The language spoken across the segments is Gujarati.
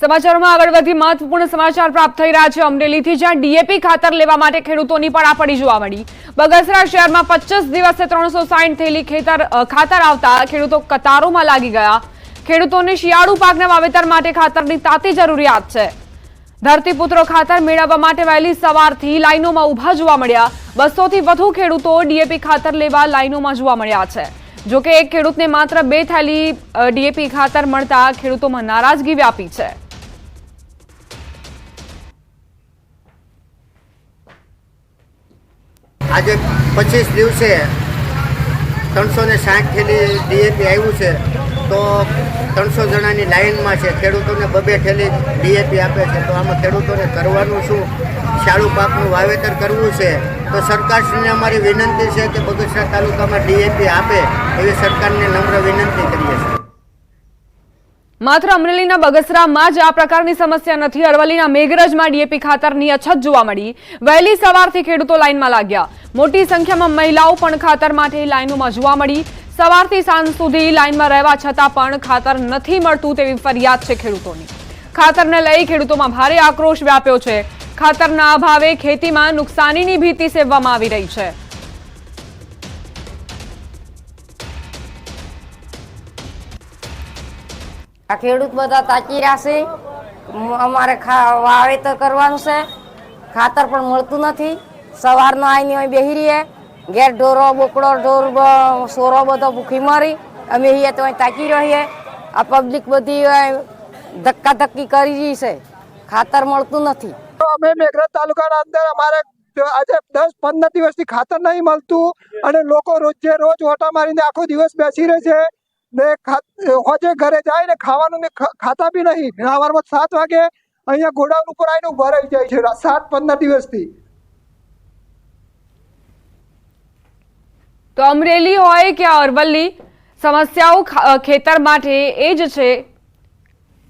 સમાચારોમાં આગળ વધી મહત્વપૂર્ણ સમાચાર પ્રાપ્ત થઈ રહ્યા છે અમરેલીથી, જ્યાં ડીએપી ખાતર લેવા માટે ખેડૂતોની પડાપડી જોવા મળી। બગસરા શહેરમાં 25 દિવસે 360 થેલી ખાતર આવતા ખેડૂતો કતારોમાં લાગી ગયા। ખેડૂતોને શિયાળુ પાકના વાવેતર માટે ખાતરની તાતી જરૂરિયાત છે। ધરતીપુત્રો ખાતર મેળવવા માટે વહેલી સવારથી લાઈનોમાં ઊભા જોવા મળ્યા। 200 થી વધુ ખેડૂતો ડીએપી ખાતર લેવા લાઈનોમાં જોવા મળ્યા છે। જો કે એક ખેડૂતને માત્ર 2 થેલી ડીએપી ખાતર મળતા ખેડૂતોમાં નારાજગી વ્યાપી છે। આજે 25 દિવસે 360 થેલી ડીએપી આવ્યું છે, તો 300 જણાની લાઈનમાં છે। ખેડૂતોને 2 થેલી ડીએપી આપે છે, તો આમાં ખેડૂતોને કરવાનું શું? શાળુ પાકનું વાવેતર કરવું છે તો સરકારશ્રીને અમારી વિનંતી છે કે બગસરા તાલુકામાં ડીએપી આપે એવી સરકારને નમ્ર વિનંતી કરીએ છીએ। માત્ર અમરેલીના બગસરામાં જ આ પ્રકારની સમસ્યા નથી। અરવલ્લીના મેઘરજમાં ડીએપી ખાતરની અછત જોવા મળી। વહેલી સવારથી ખેડૂતો લાઈનમાં લાગ્યા। મોટી સંખ્યામાં મહિલાઓ પણ ખાતર માટે લાઈનોમાં જોવા મળી। સવારથી સાંજ સુધી લાઈનમાં રહેવા છતાં પણ ખાતર નથી મળતું તેવી ફરિયાદ છે ખેડૂતોની। ખાતરને લઈ ખેડૂતોમાં ભારે આક્રોશ વ્યાપ્યો છે। ખાતરના અભાવે ખેતીમાં નુકસાનીની ભીતિ સેવવામાં આવી રહી છે। આ ખેડૂત બધા તાકી રહ્યા છે। અમારે વાવેતર કરવાનું છે, ખાતર પણ મળતું નથી। સવારનો આવીને અહીં બેસી રહીએ, ઘેર ઢોરો બોકડો ઢોર સોરો બધો ભૂખી મરી અમે અહીંયા તો અહીં તાકી રહીએ। આ પબ્લિક બધી ધક્કા ધક્કી કરી રહી છે, ખાતર મળતું નથી। અમે મેઘરજ તાલુકાના અંદર અમારે આજે 10-15 દિવસથી ખાતર નહીં મળતું અને લોકો રોજે રોજ ઓટા મારીને આખો દિવસ બેસી રહે છે ને હોજે ઘરે જાય ને ખાવાનું ખાતા બી નહીં। સવારમાં 7 વાગે અહીંયા ગોડાઉન ઉપર આવીને ઉભા રહી જાય છે 7-15 દિવસથી। તો અમરેલી હોય કે અરવલ્લી, સમસ્યાઓ ખેતર માટે એ જ છે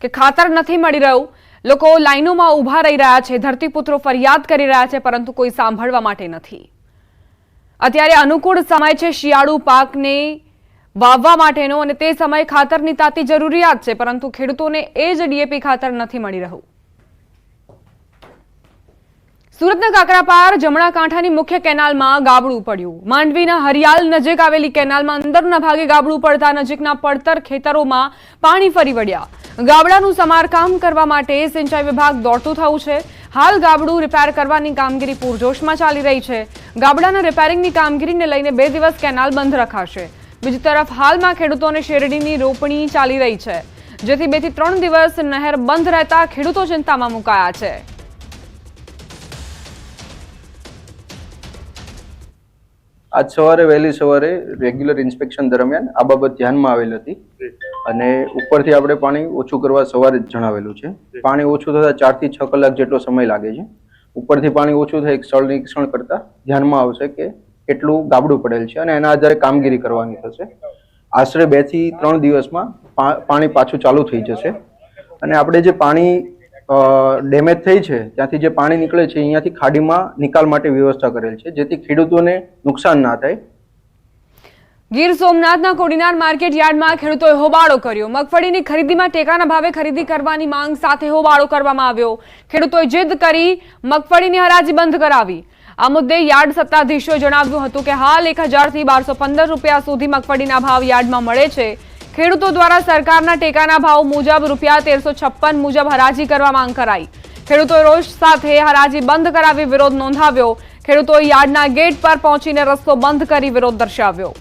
કે ખાતર નથી મળી રહ્યું। લોકો લાઈનોમાં ઊભા રહી રહ્યા છે, ધરતીપુત્રો ફરિયાદ કરી રહ્યા છે, પરંતુ કોઈ સાંભળવા માટે નથી। અત્યારે અનુકૂળ સમય છે શિયાળુ પાકને વાવવા માટેનો અને તે સમયે ખાતરની તાતી જરૂરિયાત છે, પરંતુ ખેડૂતોને એ જ ડીએપી ખાતર નથી મળી રહ્યું। સુરતના કાકરાપાર જમણા કાંઠાની મુખ્ય કેનાલમાં ગાબડું પડ્યું। માંડવીના હરિયાલ નજીક આવેલી કેનાલમાં અંદરના ભાગે ગાબડું પડતા નજીકના પડતર ખેતરોમાં પાણી ફરી વળ્યા। ગાબડાનું સમારકામ કરવા માટે સિંચાઈ વિભાગ દોડતું થયું છે। હાલ ગાબડું રિપેર કરવાની કામગીરી પૂરજોશમાં ચાલી રહી છે। ગાબડાના રિપેરિંગની કામગીરીને લઈને 2 દિવસ કેનાલ બંધ રખાશે। બીજી તરફ હાલમાં ખેડૂતોને શેરડીની રોપણી ચાલી રહી છે, જેથી 2 થી 3 દિવસ નહેર બંધ રહેતા ખેડૂતો ચિંતામાં મુકાયા છે। આજ સવારે વહેલી સવારે રેગ્યુલર ઇન્સ્પેક્શન દરમિયાન આ બાબત ધ્યાનમાં આવેલ હતી અને ઉપરથી આપણે પાણી ઓછું કરવા સવારે જ જણાવેલું છે। પાણી ઓછું થતાં 4 થી 6 કલાક જેટલો સમય લાગે છે। ઉપરથી પાણી ઓછું થાય એક સ્થળ નિરીક્ષણ કરતા ધ્યાનમાં આવશે કે કેટલું ગાબડું પડેલ છે અને એના આધારે કામગીરી કરવાની થશે। આશરે 2 થી 3 દિવસમાં પાણી પાછું ચાલુ થઈ જશે અને આપણે જે પાણી ડેમેજ થઈ છે ત્યાંથી જે પાણી નીકળે છે અહીંયાથી ખાડીમાં નિકાલ માટે વ્યવસ્થા કરેલ છે, જેથી ખેડૂતોને નુકસાન ના થાય। ગીર સોમનાથના કોડીનાર માર્કેટ યાર્ડમાં ખેડૂતોએ હોબાળો કર્યો। મગફળીની ખરીદીમાં ટેકાના ભાવે ખરીદી કરવાની માંગ સાથે હોબાળો કરવામાં આવ્યો। ખેડૂતોએ જીદ કરી મગફળીની હરાજી બંધ કરાવી। આ મુદ્દે યાર્ડ સત્તાધીશોએ જણાવ્યું હતું કે હાલ 1000 થી 1215 રૂપિયા સુધી મગફળીના ભાવ યાર્ડમાં મળે છે। ખેડૂતો દ્વારા સરકારના ટેકાના ભાવ મુજબ રૂપિયા 1356 મુજબ હરાજી કરવા માંગ કરાઈ। ખેડૂતોએ રોષ સાથે હરાજી બંધ કરાવી વિરોધ નોંધાવ્યો। ખેડૂતોએ યાર્ડના ગેટ પર પહોંચીને રસ્તો બંધ કરી વિરોધ દર્શાવ્યો।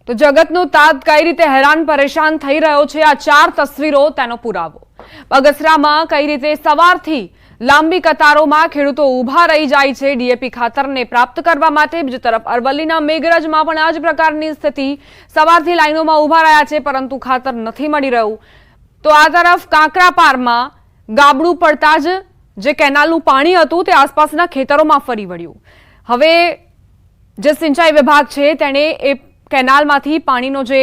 તો જગતનો તાત કઈ રીતે હેરાન પરેશાન થઈ રહ્યો છે, આ 4 તસવીરો તેનો પુરાવો। બગસરામાં કઈ રીતે સવારથી લાંબી કતારોમાં ખેડૂતો ઊભા રહી જાય છે ડીએપી ખાતરને પ્રાપ્ત કરવા માટે। બીજી તરફ અરવલ્લીના મેઘરજમાં પણ આ જ પ્રકારની સ્થિતિ, સવારથી લાઈનોમાં ઊભા રહ્યા છે પરંતુ ખાતર નથી મળી રહ્યું। તો આ તરફ કાકરાપારમાં ગાબડું પડતા જ જે કેનાલનું પાણી હતું તે આસપાસના ખેતરોમાં ફરી વળ્યું। હવે જે સિંચાઈ વિભાગ છે તેણે એ કેનાલમાંથી પાણીનો જે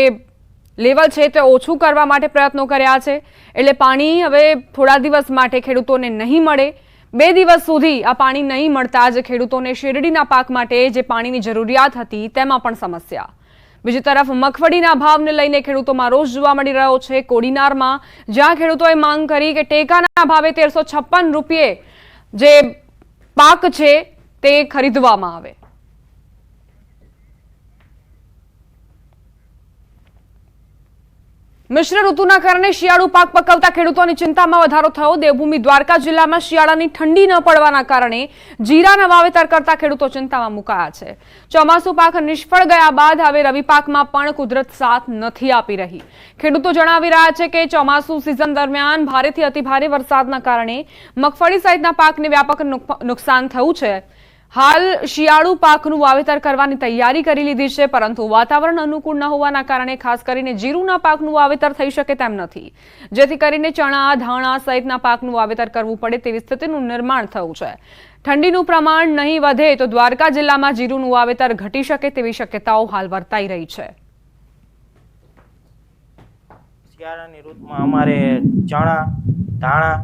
લેવલ છે તે ઓછું કરવા માટે પ્રયત્નો કર્યા છે, એટલે પાણી હવે થોડા દિવસ માટે ખેડૂતોને નહીં મળે। 2 દિવસ સુધી આ પાણી નહીં મળતા જ ખેડૂતોને શેરડીના પાક માટે જે પાણીની જરૂરિયાત હતી તેમાં પણ સમસ્યા. બીજી તરફ મગફળીના ભાવને લઈને ખેડૂતોમાં રોષ જોવા મળી રહ્યો છે. કોડીનારમાં જ્યાં ખેડૂતોએ માંગ કરી કે ટેકાના ભાવે 1356 રૂપિયે જે પાક છે તે ખરીદવામાં આવે. મિશ્ર ઋતુના કારણે શિયાળુ પાક પકવતા ખેડૂતોની ચિંતામાં વધારો થયો. દેવભૂમિ દ્વારકા જિલ્લામાં શિયાળાની ઠંડી ન પડવાના કારણે જીરાના વાવેતર કરતા ખેડૂતો ચિંતામાં મુકાયા છે. ચોમાસુ પાક નિષ્ફળ ગયા બાદ હવે રવિ પાકમાં પણ કુદરત સાથ નથી આપી રહી. ખેડૂતો જણાવી રહ્યા છે કે ચોમાસુ સિઝન દરમિયાન ભારેથી અતિભારે વરસાદના કારણે મગફળી સહિતના પાકને વ્યાપક નુકસાન થયું છે. હાલ શિયાળુ પાકનું વાવેતર કરવાની તૈયારી કરી લીધી છે, પરંતુ વાતાવરણ અનુકૂળ ન હોવાના કારણે ખાસ કરીને જીરુના પાકનું વાવેતર થઈ શકે તેમ નથી, જેથી કરીને ચણા, ધાણા સહિતના પાકનું વાવેતર કરવું પડે તેવી સ્થિતિનું નિર્માણ થયું છે. ઠંડીનું પ્રમાણ નહીં વધે તો દ્વારકા જિલ્લામાં જીરુનું વાવેતર ઘટી શકે તેવી શક્યતાઓ હાલ વર્તાઈ રહી છે. શિયાળાની ઋતુમાં અમારે ચણા, ધાણા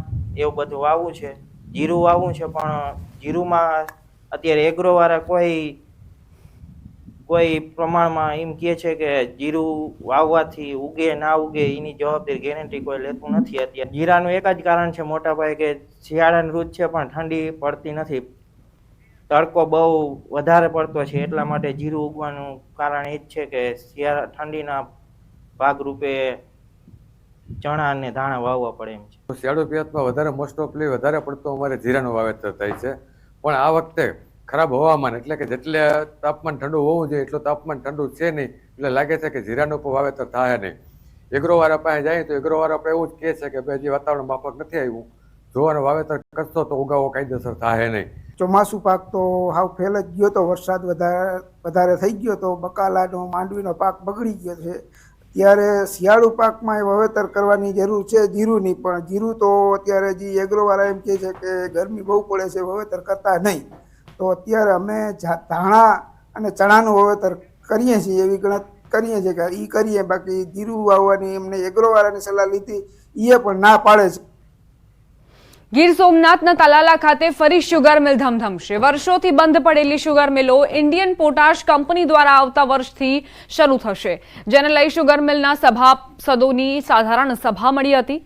એવું બધું વાવવું છે, જીરું વાવવું છે, પણ જીરુમાં અત્યારે એગ્રોવાળા કોઈ પ્રમાણમાં એમ કહે છે કે જીરું વાવવાથી ઉગે ના ઉગે એની જવાબદારી ગેરંટી કોઈ લેતું નથી. અત્યારે જીરાનું એક જ કારણ છે મોટા પાયે કે શિયાળાની ઋતુ છે પણ ઠંડી પડતી નથી, તડકો બહુ વધારે પડતો છે, એટલા માટે જીરું ઉગવાનું કારણ એ જ છે કે ઠંડીના ભાગરૂપે ચણા અને ધાણા વાવવા પડે એમ છે. શિયાળુ પિયતમાં વધારે મોસ્ટ ઓફલી વધારે પડતો અમારે જીરાનું વાવેતર થાય છે, પણ આ વખતે ખરાબ હવામાન એટલે કે જેટલે તાપમાન ઠંડુ હોવું જોઈએ એટલું તાપમાન ઠંડુ છે નહીં, એટલે લાગે છે કે જીરાનું પણ વાવેતર થાય નહીં. એગ્રોવાળા પાસે જાય તો એગ્રોવાળા આપણે એવું જ કહે છે કે ભાઈ હજી વાતાવરણ માફક નથી આવ્યું, જોવાનું વાવેતર કરશો તો ઉગાવો કાયદેસર થાય નહીં. ચોમાસું પાક તો હાવ ફેલ જ ગયો તો, વરસાદ વધારે થઈ ગયો તો બકાલાનો માંડવીનો પાક બગડી ગયો છે. ત્યારે શિયાળુ પાકમાં વાવેતર કરવાની જરૂર છે જીરુની, પણ જીરું તો અત્યારે જે એગ્રોવાળા એમ કહે છે કે ગરમી બહુ પડે છે, વાવેતર કરતા નહીં. તો અત્યારે અમે ધાણા અને ચણાનું વાવેતર કરીએ છીએ, એવી ગણતરી કરીએ છીએ કે એ કરીએ, બાકી જીરું વાવવાની એમને એગ્રોવાળાની સલાહ લીધી, એ પણ ના પાડે છે. ગીર સોમનાથના તાલાલા ખાતે ફરી શુગર મિલ ધમધમશે. વર્ષોથી બંધ પડેલી શુગર મિલો ઇન્ડિયન પોટાશ કંપની દ્વારા આવતા વર્ષથી શરૂ થશે, જેને લઈ શુગર મિલના સભાસદોની સાધારણ સભા મળી હતી,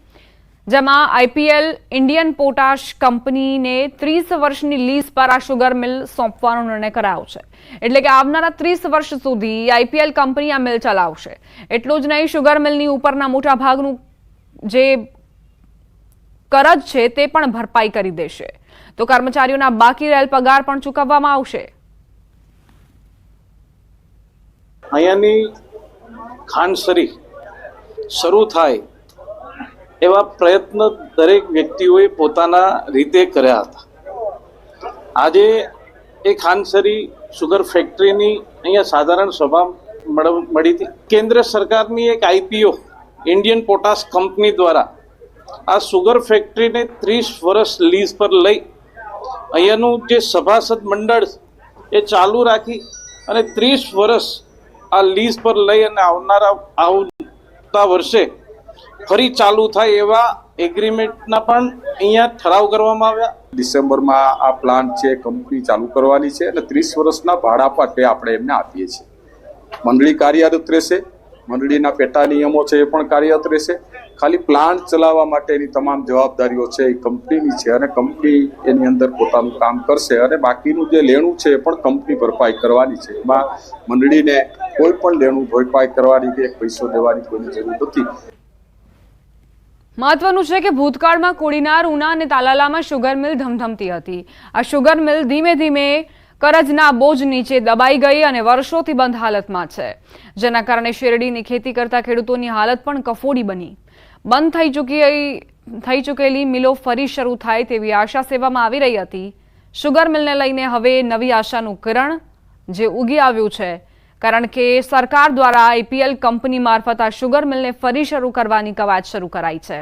જેમાં આઈપીએલ ઇન્ડિયન પોટાશ કંપનીને 30 વર્ષની લીઝ પર આ શુગર મિલ સોંપવાનો નિર્ણય કરાયો છે. એટલે કે આવનારા 30 વર્ષ સુધી આઈપીએલ કંપની આ મિલ ચલાવશે. એટલું જ નહીં, શુગર મિલની ઉપરના મોટા ભાગનું જે કરજ છે તે પણ ભરપાઈ કરી દેશે, તો કર્મચારીઓના બાકી રહેલ પગાર પણ ચૂકવવામાં આવશે. અહીંયાની ખાનસરી શરૂ થાય એવા પ્રયત્ન દરેક વ્યક્તિઓએ પોતાના રીતે કર્યા હતા. આજે એ ખાનસરી શુગર ફેક્ટરીની અહીંયા સાધારણ સભા મળી હતી. કેન્દ્ર સરકારની એક આઈપીઓ ઇન્ડિયન પોટાશ કંપની દ્વારા આ શુગર ફેક્ટરીને 30 વર્ષ લીઝ પર લઈ અહીંયાનું જે સભાસદ મંડળ એ ચાલુ રાખી અને 30 વર્ષ આ લીઝ પર લઈ અને આવતા વર્ષે ફરી ચાલુ થાય એવા એગ્રીમેન્ટના પણ અહીંયા ઠરાવ કરવામાં આવ્યા. ડિસેમ્બરમાં આ પ્લાન્ટ છે કંપની ચાલુ કરવાની છે અને 30 વર્ષના ભાડા માટે આપણે એમને આપીએ છીએ. મંડળી કાર્યરત રહેશે, મંડળીના પેટા નિયમો છે એ પણ કાર્યરત રહેશે. ખાલી પ્લાન્ટ ચલાવવા માટેની તમામ જવાબદારીઓ છે એ કંપનીની છે અને કંપની એની અંદર પોતાનું કામ કરશે અને બાકીનું જે લેણું છે એ પણ કંપની ભરપાઈ કરવાની છે. એમાં મંડળીને કોઈ પણ લેણું ભરપાઈ કરવાની કે એક પૈસો દેવાની કોઈની જરૂર નથી. મહત્વનું છે કે ભૂતકાળમાં કોડીનાર, ઉના અને તાલાલામાં શુગર મિલ ધમધમતી હતી. આ શુગર મિલ ધીમે ધીમે કરજના બોજ નીચે દબાઈ ગઈ અને વર્ષોથી બંધ હાલતમાં છે, જેના કારણે શેરડીની ખેતી કરતા ખેડૂતોની હાલત પણ કફોડી બની. બંધ થઈ ચૂકેલી મિલો ફરી શરૂ થાય તેવી આશા સેવામાં આવી રહી હતી. શુગર મિલને લઈને હવે નવી આશાનું કિરણ જે ઉગી આવ્યું છે, કારણ કે સરકાર દ્વારા આઈપીએલ કંપની મારફત આ શુગર મિલને ફરી શરૂ કરવાની કવાયત શરૂ કરાઈ છે.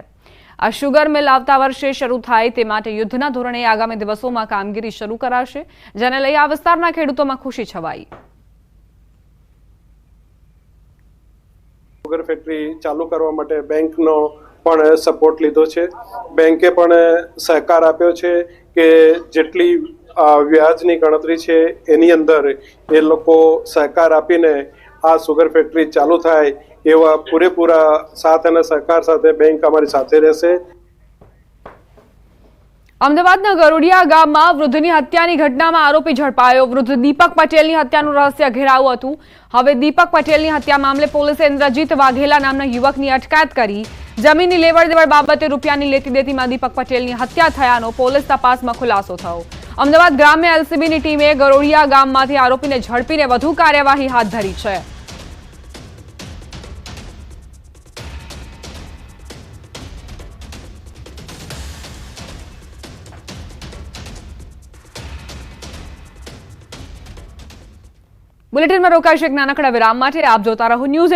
આ શુગર મિલ આવતા વર્ષે શરૂ થાય તે માટે યુદ્ધના ધોરણે આગામી દિવસોમાં કામગીરી શરૂ કરાશે, જેને લઈ આ વિસ્તારના ખેડૂતોમાં ખુશી છવાઈ. શુગર ફેક્ટરી ચાલુ કરવા માટે બેંકનો પણ સપોર્ટ લીધો છે. બેંકે પણ સહકાર આપ્યો છે. કે જેટલી વ્યાજની ગણતરી છે એની અંદર એ લોકો સહકાર આપીને આ સુગર ફેક્ટરી ચાલુ થાય એવા પૂરેપૂરા સાથ અને સહકાર સાથે બેંક અમારી સાથે રહેશે. અમદાવાદના ગરોડિયા ગામમાં વૃદ્ધની હત્યાની ઘટનામાં આરોપી ઝડપાયો. વૃદ્ધ દીપક પટેલની હત્યાનું રહસ્ય ઘેરાવું હતું. હવે દીપક પટેલની હત્યા મામલે પોલીસે ઇન્દ્રજીત વાઘેલા નામના યુવકની અટકાયત કરી. જમીનની લેવડ દેવડ બાબતે રૂપિયાની લેતી દેતીમાં દીપક પટેલની હત્યા થયાનો પોલીસ તપાસમાં ખુલાસો થયો. અમદાવાદ ગ્રામ્ય એલસીબીની ટીમે ગરોડિયા ગામમાંથી આરોપીને ઝડપીને વધુ કાર્યવાહી હાથ ધરી છે. બુલેટિનમાં રોકાશે એક નાનકડા વિરામ માટે. આપ જોતા રહો ન્યૂઝ